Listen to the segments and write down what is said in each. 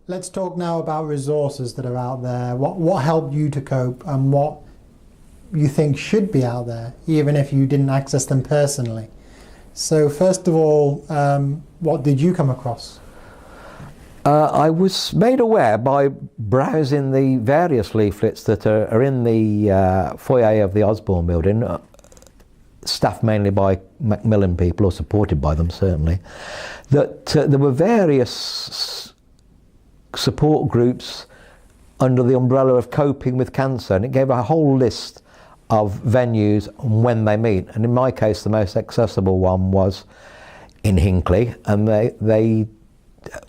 Let's talk now about resources that are out there. What helped you to cope and what you think should be out there, even if you didn't access them personally. So first of all, what did you come across? I was made aware by browsing the various leaflets that are in the foyer of the Osborne building, staffed mainly by Macmillan people, or supported by them certainly, that there were various support groups under the umbrella of coping with cancer, and it gave a whole list of venues and when they meet. And in my case, the most accessible one was in Hinckley, and they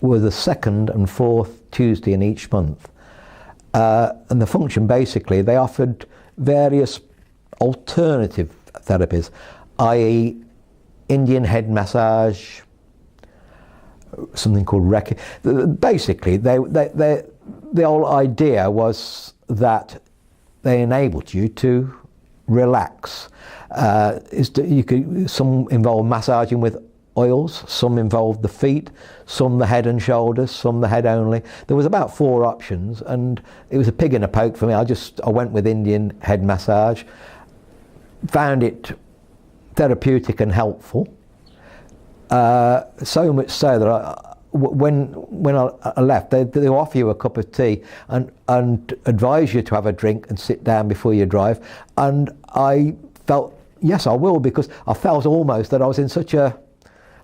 were the second and fourth Tuesday in each month. And the function, basically, they offered various alternative therapies, i.e. Indian head massage, something called Reiki. Basically, the whole idea was that they enabled you to relax. Some involve massaging with oils, some involved the feet, some the head and shoulders, some the head only. There was about 4 options, and it was a pig in a poke for me. I went with Indian head massage, found it therapeutic and helpful. So much so that when I left, they offer you a cup of tea and advise you to have a drink and sit down before you drive. And I felt, yes, I will, because I felt almost that I was in such a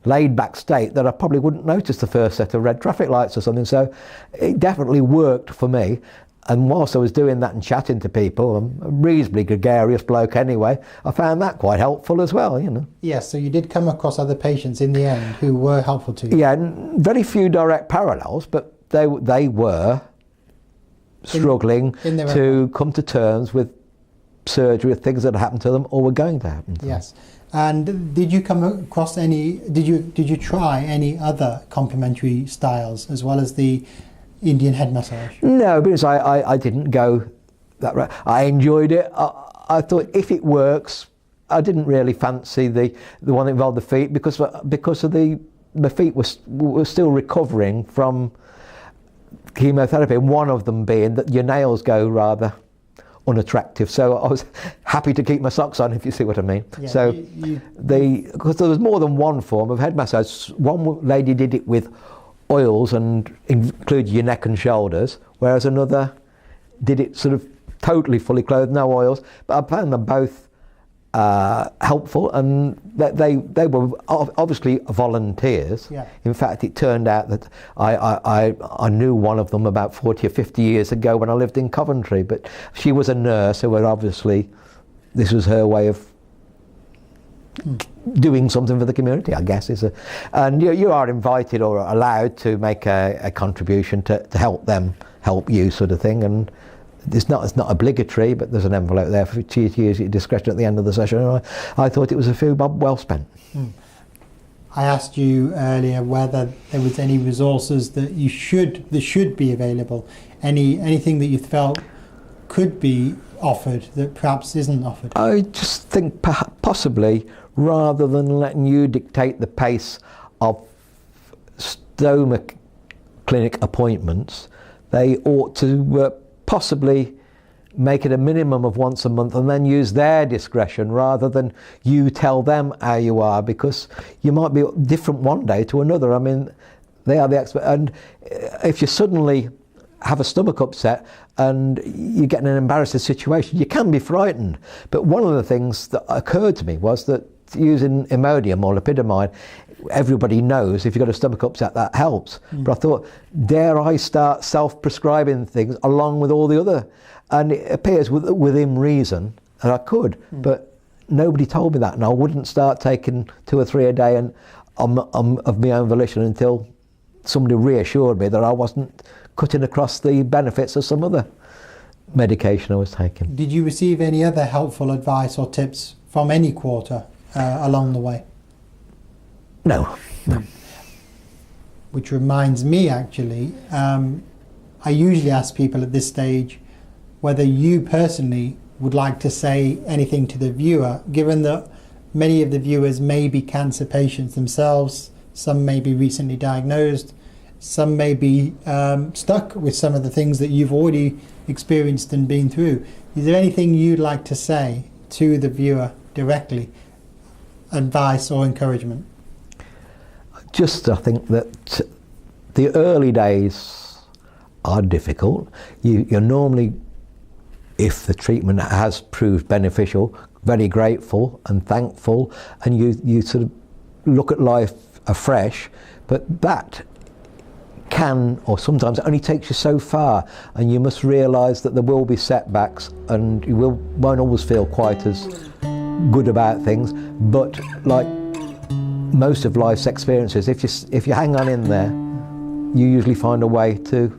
laid-back state that I probably wouldn't notice the first set of red traffic lights or something. So it definitely worked for me. And whilst I was doing that and chatting to people, I'm a reasonably gregarious bloke anyway, I found that quite helpful as well, you know. Yes, so you did come across other patients in the end who were helpful to you. Yeah, very few direct parallels, but they were struggling to come to terms with surgery, things that had happened to them or were going to happen to them. Yes. And did you come across did you try any other complementary styles as well as the Indian head massage? No, because I didn't go that route. I enjoyed it. I thought if it works, I didn't really fancy the one that involved the feet because of the feet were still recovering from chemotherapy, and one of them being that your nails go rather unattractive. So I was happy to keep my socks on, if you see what I mean. Yeah, so because there was more than one form of head massage. One lady did it with oils and include your neck and shoulders, whereas another did it sort of totally fully clothed, no oils. But I found them both helpful, and they were obviously volunteers. Yeah. In fact, it turned out that I knew one of them about 40 or 50 years ago when I lived in Coventry, but she was a nurse, so obviously this was her way of doing something for the community, I guess. And you are invited or allowed to make a contribution to help them help you, sort of thing. And it's not obligatory, but there's an envelope there for you to use at your discretion at the end of the session. And I thought it was a few bob well spent. I asked you earlier whether there was any resources that should be available, anything that you felt could be offered that perhaps isn't offered. I just think possibly, rather than letting you dictate the pace of stoma clinic appointments, they ought to possibly make it a minimum of once a month and then use their discretion rather than you tell them how you are, because you might be different one day to another. I mean, they are the expert, and if you suddenly have a stomach upset and you get in an embarrassing situation, you can be frightened. But one of the things that occurred to me was that using Imodium or lipidamide, everybody knows if you've got a stomach upset that helps. But I thought, dare I start self-prescribing things along with all the other? And it appears within reason that I could, but nobody told me that, and I wouldn't start taking 2 or 3 a day and of my own volition until somebody reassured me that I wasn't cutting across the benefits of some other medication I was taking. Did you receive any other helpful advice or tips from any quarter along the way? No. Which reminds me, actually, I usually ask people at this stage whether you personally would like to say anything to the viewer, given that many of the viewers may be cancer patients themselves, some may be recently diagnosed, some may be stuck with some of the things that you've already experienced and been through. Is there anything you'd like to say to the viewer directly, advice or encouragement? Just, I think that the early days are difficult. You're normally, if the treatment has proved beneficial, very grateful and thankful, and you sort of look at life afresh, but that can, or sometimes it only takes you so far, and you must realise that there will be setbacks, and you won't always feel quite as good about things, but like most of life's experiences, if you hang on in there, you usually find a way to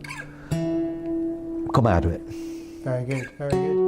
come out of it. Very good, very good.